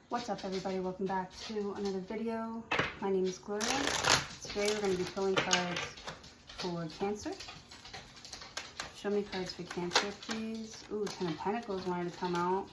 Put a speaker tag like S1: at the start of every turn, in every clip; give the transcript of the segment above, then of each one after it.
S1: What's up, everybody? Welcome back to another video. My name is Gloria. Today we're going to be pulling cards for Cancer. Show me cards for Cancer, please. Ooh, Ten of Pentacles wanted to come out.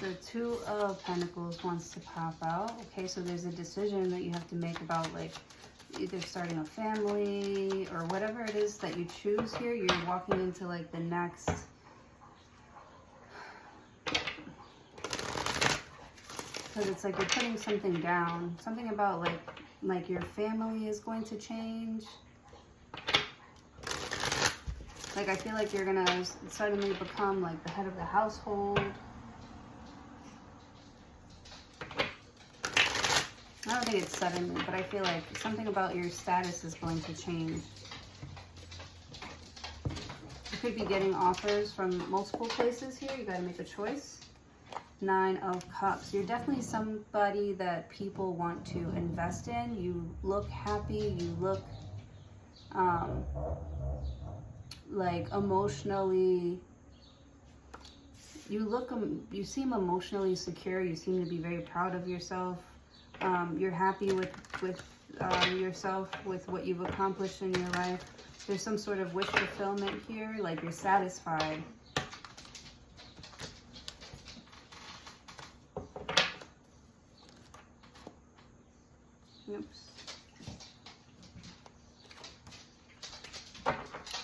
S1: The Two of Pentacles wants to pop out. Okay, so there's a decision that you have to make about, like, either starting a family or whatever it is that you choose here. You're walking into, like, the next... Because it's like you're putting something down. Something about like your family is going to change. Like I feel like you're gonna suddenly become like the head of the household. I don't think it's suddenly, but I feel like something about your status is going to change. You could be getting offers from multiple places here. You gotta make a choice. Nine of Cups. You're definitely somebody that people want to invest in. You look happy. You look like emotionally. You seem emotionally secure. You seem to be very proud of yourself. You're happy with yourself, with what you've accomplished in your life. There's some sort of wish fulfillment here. Like you're satisfied. Oops.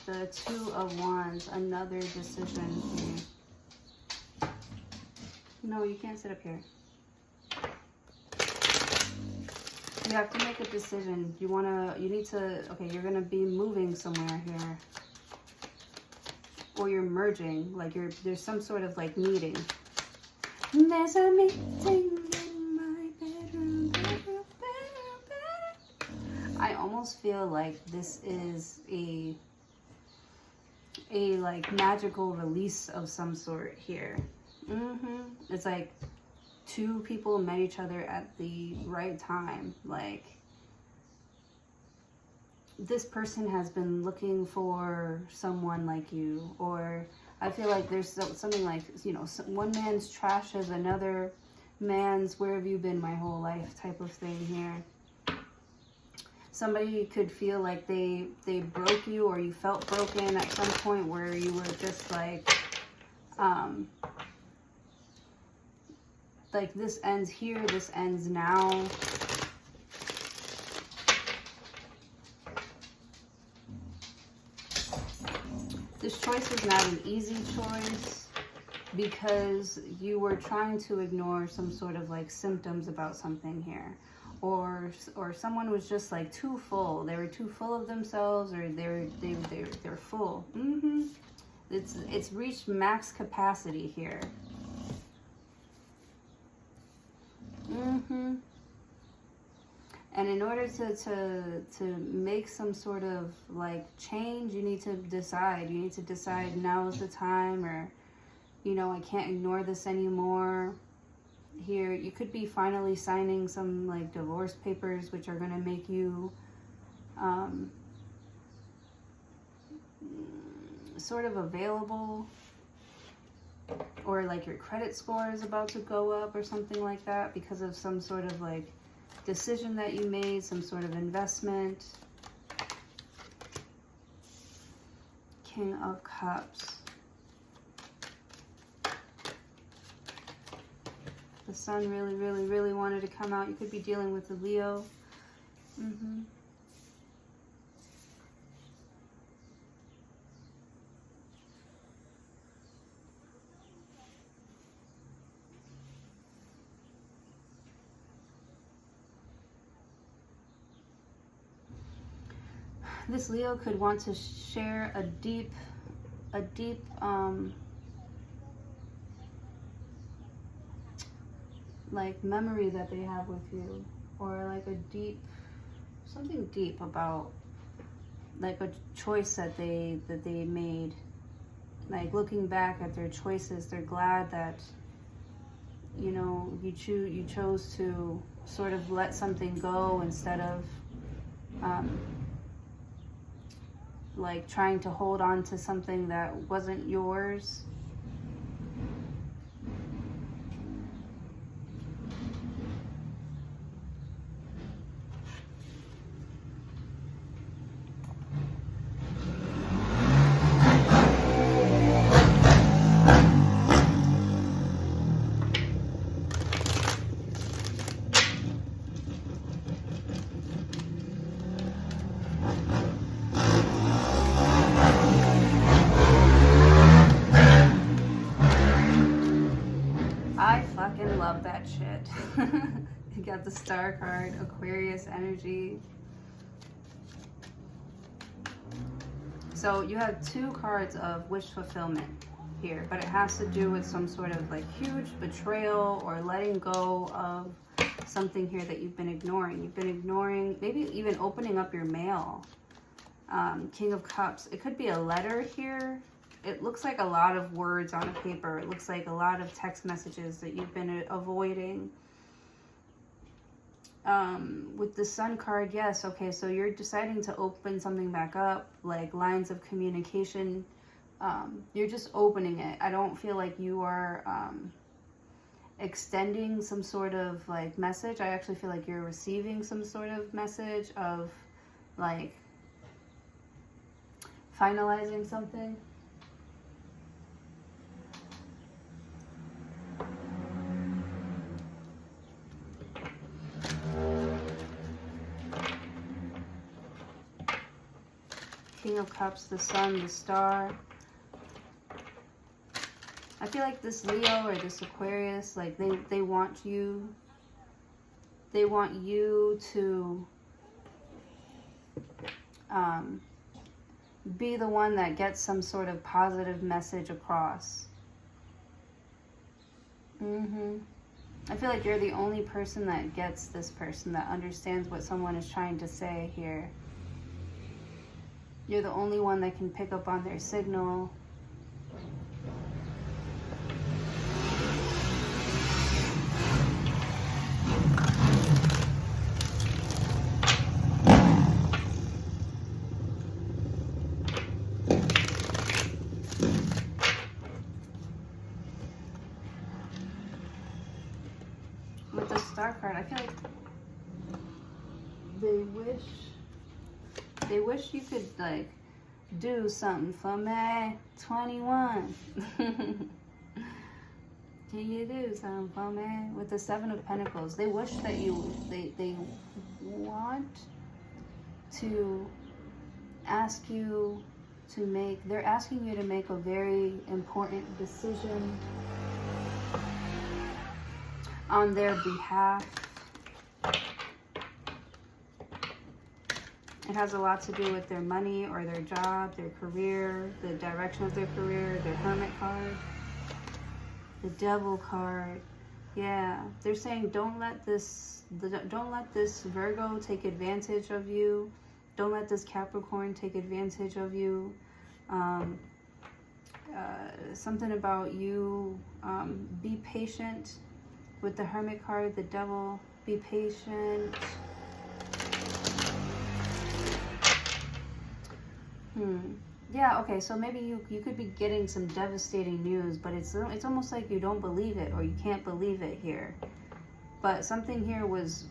S1: The Two of Wands, another decision here. No, you can't sit up here. You have to make a decision. You need to, okay, you're going to be moving somewhere here. Or you're merging, like there's some sort of like meeting. There's a meeting. I almost feel like this is a like magical release of some sort here. It's like two people met each other at the right time. Like this person has been looking for someone like you, or I feel like there's something like, you know, one man's trash is another man's where have you been my whole life type of thing here. Somebody could feel like they broke you, or you felt broken at some point where you were just like this ends here, this ends now. This choice is not an easy choice because you were trying to ignore some sort of like symptoms about something here. Or someone was just like too full. They were too full of themselves, or they're full. It's reached max capacity here. And in order to make some sort of like change, you need to decide. You need to decide now is the time, or you know, I can't ignore this anymore. Here you could be finally signing some like divorce papers, which are going to make you sort of available, or like your credit score is about to go up or something like that because of some sort of like decision that you made, some sort of investment. King of Cups. The Sun really wanted to come out. You could be dealing with the Leo. This Leo could want to share a deep like memory that they have with you, or like something deep about like a choice that they made. Like looking back at their choices, they're glad that, you know, you chose to sort of let something go instead of like trying to hold on to something that wasn't yours. I fucking love that shit. You got the star card, Aquarius energy. So you have 2 cards of wish fulfillment here, but it has to do with some sort of like huge betrayal or letting go of something here that you've been ignoring. You've been ignoring, maybe even opening up your mail. King of Cups. It could be a letter here. It looks like a lot of words on a paper. It looks like a lot of text messages that you've been avoiding. With the Sun card, yes, okay, so you're deciding to open something back up, like lines of communication. You're just opening it. I don't feel like you are extending some sort of like message. I actually feel like you're receiving some sort of message of like finalizing something. King of Cups, the Sun, the Star. I feel like this Leo or this Aquarius, like they want you to be the one that gets some sort of positive message across. I feel like you're the only person that gets this person, that understands what someone is trying to say here. You're the only one that can pick up on their signal. With the Star card, I feel like they wish you could like do something for me. 21. Can you do something for me? With the Seven of Pentacles, they wish that they want to ask you to make, they're asking you to make a very important decision on their behalf. It has a lot to do with their money or their job, their career, the direction of their career, their Hermit card, the Devil card. Yeah, they're saying don't let this Virgo take advantage of you. Don't let this Capricorn take advantage of you. Something about you, be patient. With the Hermit card, the Devil, be patient. Yeah, okay, so maybe you could be getting some devastating news, but it's almost like you don't believe it, or you can't believe it here. But something here was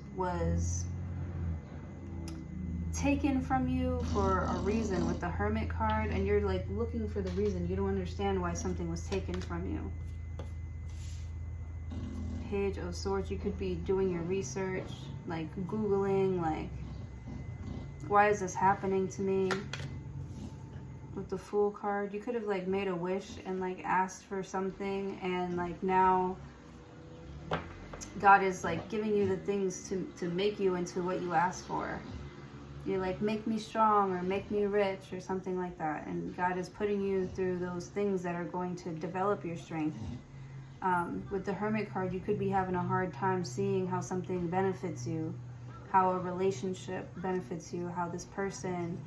S1: taken from you for a reason with the Hermit card, and you're like looking for the reason. You don't understand why something was taken from you. Page of Swords, you could be doing your research, like Googling, like, why is this happening to me? With the Fool card, you could have like made a wish and like asked for something, and like now God is like giving you the things to make you into what you asked for. You're like, make me strong or make me rich or something like that, and God is putting you through those things that are going to develop your strength. With the Hermit card, you could be having a hard time seeing how something benefits you, how a relationship benefits you, how this person,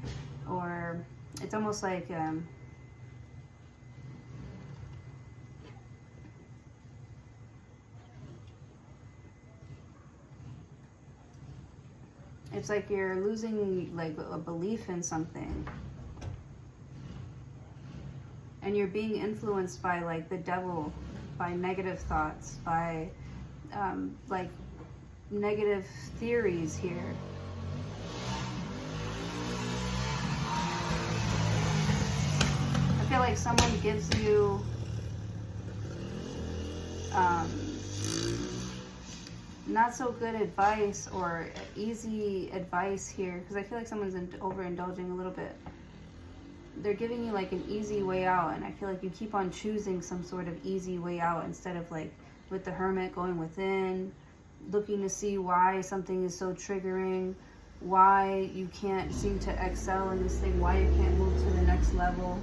S1: or it's almost like it's like you're losing like a belief in something, and you're being influenced by like the devil, by negative thoughts, by like negative theories here. I feel like someone gives you not so good advice or easy advice here, because I feel like someone's overindulging a little bit. They're giving you like an easy way out, and I feel like you keep on choosing some sort of easy way out instead of like with the Hermit, going within, looking to see why something is so triggering, why you can't seem to excel in this thing, why you can't move to the next level,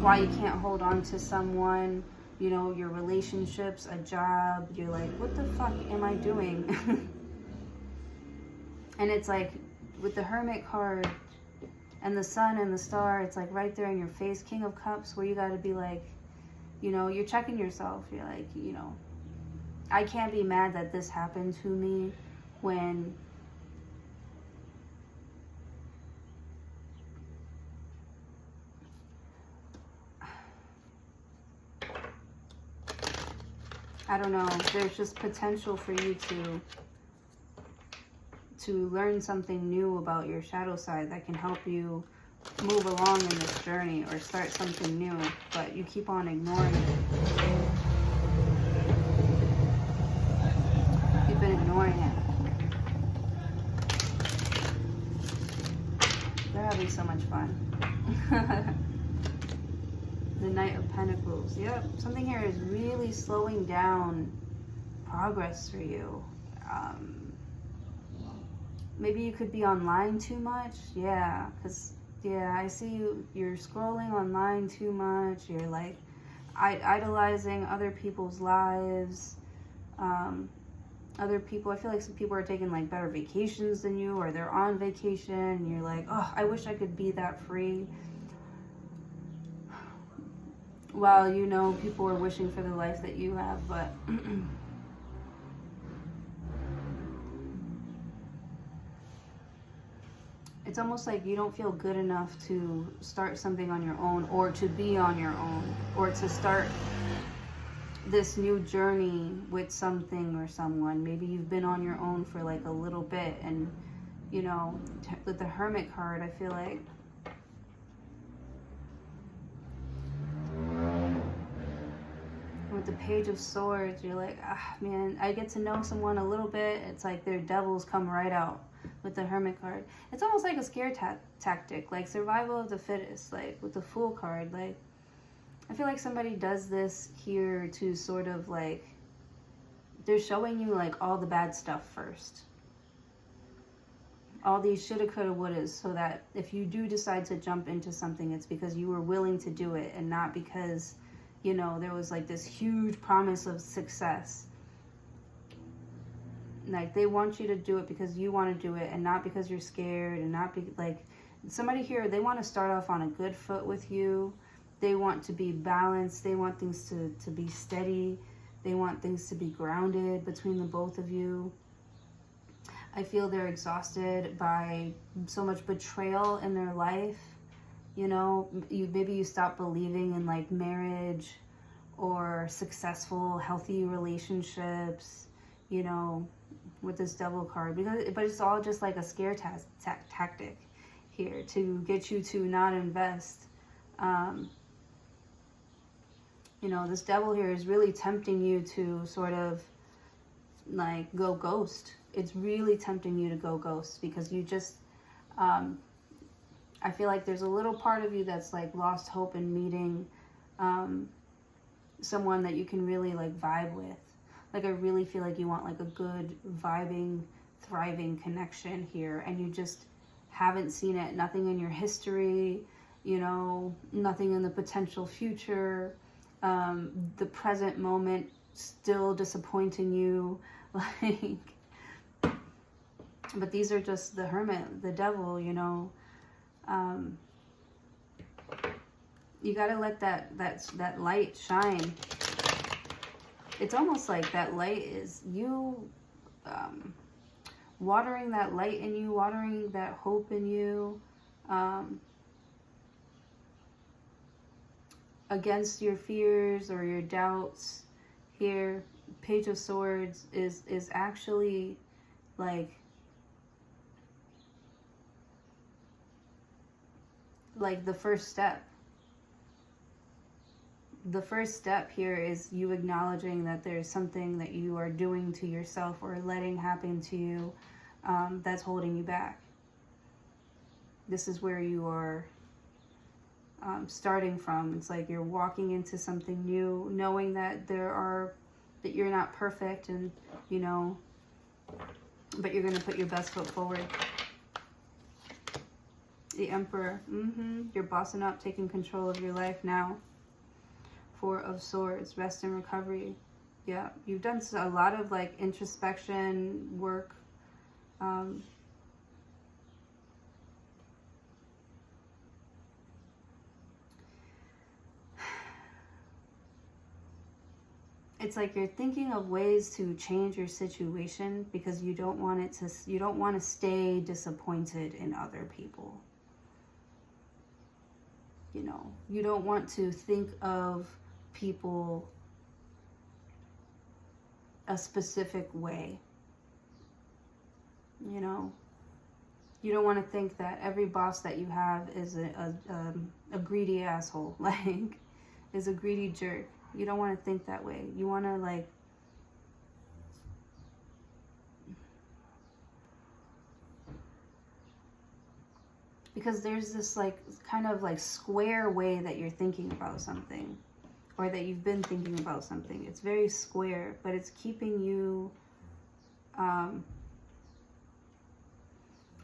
S1: why you can't hold on to someone, you know, your relationships, a job. You're like, what the fuck am I doing? And it's like, with the Hermit card and the sun and the star, it's like right there in your face, King of Cups, where you got to be like, you know, you're checking yourself. You're like, you know, I can't be mad that this happened to me when I don't know, there's just potential for you to learn something new about your shadow side that can help you move along in this journey or start something new, but you keep on ignoring it. You've been ignoring it. They're having so much fun. The Knight of Pentacles. Yep, something here is really slowing down progress for you. Maybe you could be online too much. Yeah, because, yeah, I see you're scrolling online too much. You're like idolizing other people's lives. Other people, I feel like some people are taking like better vacations than you, or they're on vacation, and you're like, oh, I wish I could be that free. Well, you know, people are wishing for the life that you have, but it's almost like you don't feel good enough to start something on your own, or to be on your own, or to start this new journey with something or someone. Maybe you've been on your own for like a little bit, and, you know, with the Hermit card, I feel like with the Page of Swords, you're like, ah, man, I get to know someone a little bit. It's like their devils come right out with the Hermit card. It's almost like a scare tactic, like survival of the fittest, like with the Fool card. Like, I feel like somebody does this here to sort of like, they're showing you like all the bad stuff first. All these shoulda, coulda, wouldas, so that if you do decide to jump into something, it's because you were willing to do it, and not because, you know, there was like this huge promise of success. Like, they want you to do it because you want to do it, and not because you're scared, and not be like, somebody here, they want to start off on a good foot with you. They want to be balanced. They want things to be steady. They want things to be grounded between the both of you. I feel they're exhausted by so much betrayal in their life. You know, maybe you stop believing in like marriage or successful, healthy relationships, you know, with this Devil card. But it's all just like a scare tactic here to get you to not invest. You know, this Devil here is really tempting you to sort of like go ghost. It's really tempting you to go ghost, because you just, I feel like there's a little part of you that's like lost hope in meeting someone that you can really like vibe with. Like, I really feel like you want like a good vibing, thriving connection here, and you just haven't seen it. Nothing in your history, you know, nothing in the potential future. The present moment still disappointing you. Like, but these are just the Hermit, the Devil, you know. You gotta let that light shine. It's almost like that light is you, watering that light in you, watering that hope in you, against your fears or your doubts. Here, Page of Swords is actually like the first step. The first step here is you acknowledging that there's something that you are doing to yourself or letting happen to you that's holding you back. This is where you are starting from. It's like you're walking into something new, knowing that that you're not perfect, and but you're going to put your best foot forward. The Emperor. You're bossing up, taking control of your life now. Four of Swords. Rest and recovery. Yeah, you've done a lot of like introspection work. It's like you're thinking of ways to change your situation because you don't want to stay disappointed in other people. You don't want to think of people a specific way. You don't want to think that every boss that you have is a greedy asshole, like is a greedy jerk. You don't want to think that way. You want to like because there's this like kind of like square way that you're thinking about something, or that you've been thinking about something. It's very square, but it's keeping you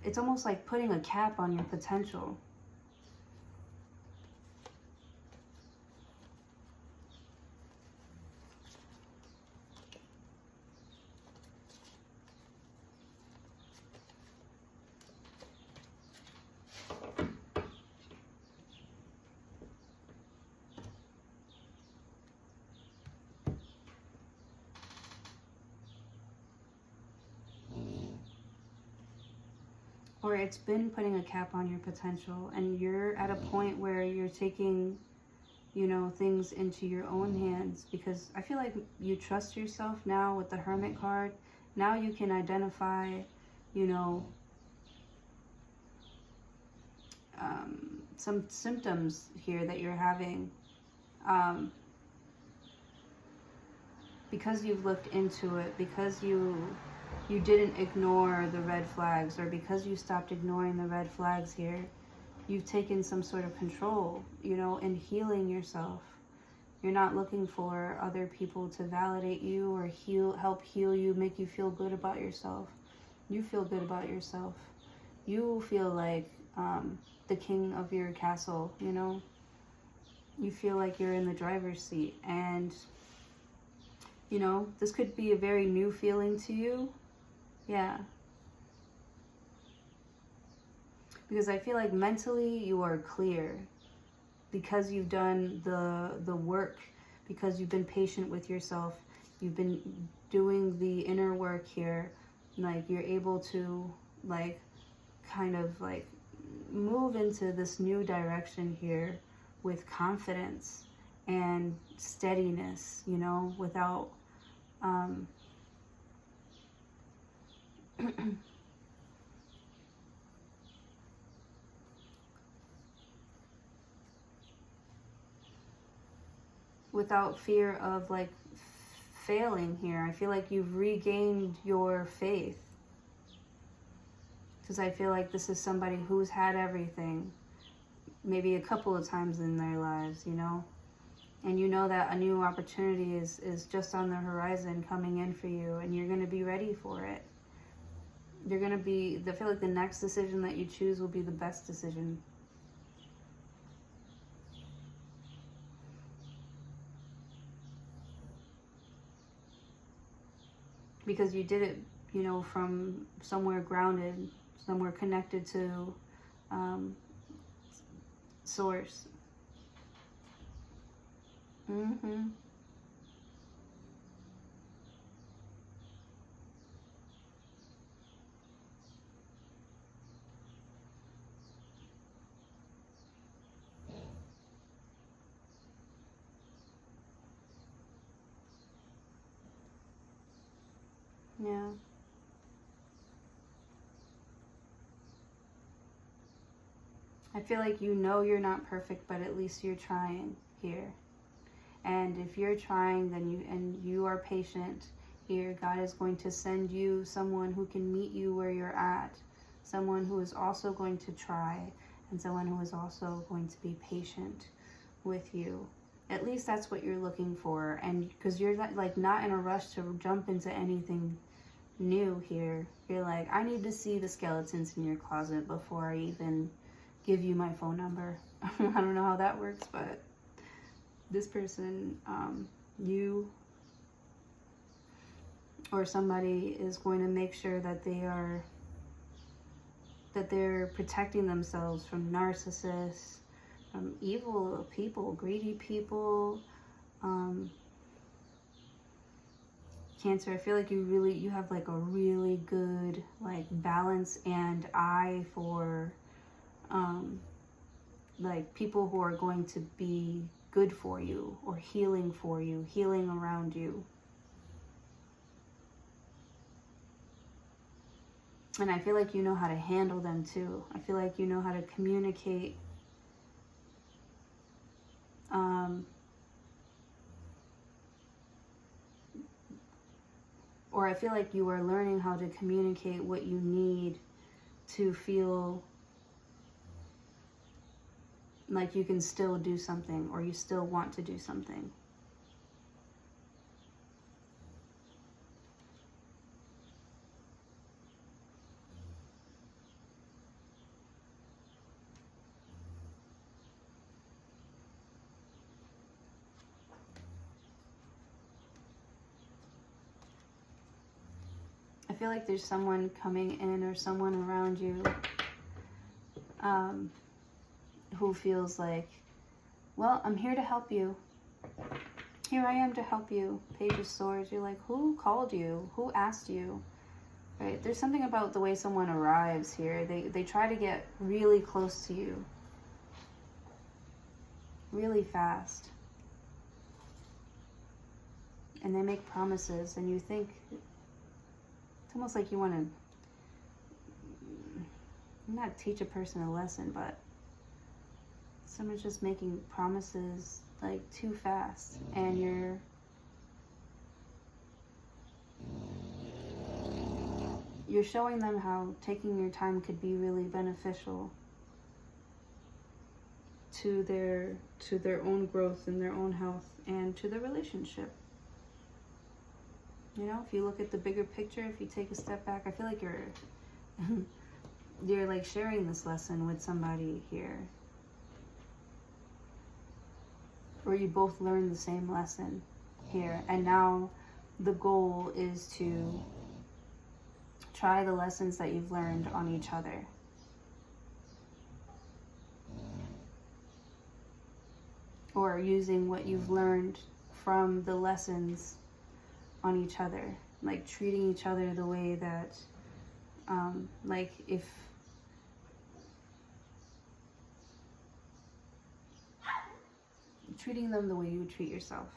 S1: it's almost like putting a cap on your potential. Or it's been putting a cap on your potential, and you're at a point where you're taking, things into your own hands, because I feel like you trust yourself now with the Hermit card. Now you can identify, some symptoms here that you're having, because you've looked into it, because you didn't ignore the red flags, or because you stopped ignoring the red flags here. You've taken some sort of control, in healing yourself. You're not looking for other people to validate you or help heal you, make you feel good about yourself. You feel good about yourself. You feel like the king of your castle, You feel like you're in the driver's seat. And, this could be a very new feeling to you. Yeah. Because I feel like mentally you are clear, because you've done the work, because you've been patient with yourself, you've been doing the inner work here. Like, you're able to like kind of like move into this new direction here with confidence and steadiness, without without fear of like failing here. I feel like you've regained your faith, because I feel like this is somebody who's had everything maybe a couple of times in their lives, and that a new opportunity is just on the horizon coming in for you, and you're going to be ready for it. I feel like the next decision that you choose will be the best decision. Because you did it, from somewhere grounded, somewhere connected to source. Yeah. I feel like you're not perfect, but at least you're trying here. And if you're trying, then you are patient here, God is going to send you someone who can meet you where you're at. Someone who is also going to try and someone who is also going to be patient with you. At least that's what you're looking for. And because you're not in a rush to jump into anything new here. You're like, I need to see the skeletons in your closet before I even give you my phone number. I don't know how that works, but this person, you or somebody is going to make sure that they're protecting themselves from narcissists, from evil people, greedy people. Cancer, I feel like you have like a really good like balance and eye for like people who are going to be good for you or healing for you, healing around you. And I feel like you know how to handle them too. I feel like you know how to communicate. Or I feel like you are learning how to communicate what you need to feel like you can still do something, or you still want to do something. I feel like there's someone coming in or someone around you who feels like, well, I'm here to help you. Here I am to help you. Page of Swords. You're like, who called you? Who asked you? Right? There's something about the way someone arrives here. They try to get really close to you. Really fast. And they make promises, and you think, it's almost like you want to not teach a person a lesson, but someone's just making promises like too fast, and you're showing them how taking your time could be really beneficial to their own growth and their own health and to the relationship. You know, if you look at the bigger picture, if you take a step back, I feel like you're like sharing this lesson with somebody here. Or you both learn the same lesson here. And now the goal is to try the lessons that you've learned on each other. Or using what you've learned from the lessons on each other. Like treating each other the way that, like if treating them the way you would treat yourself.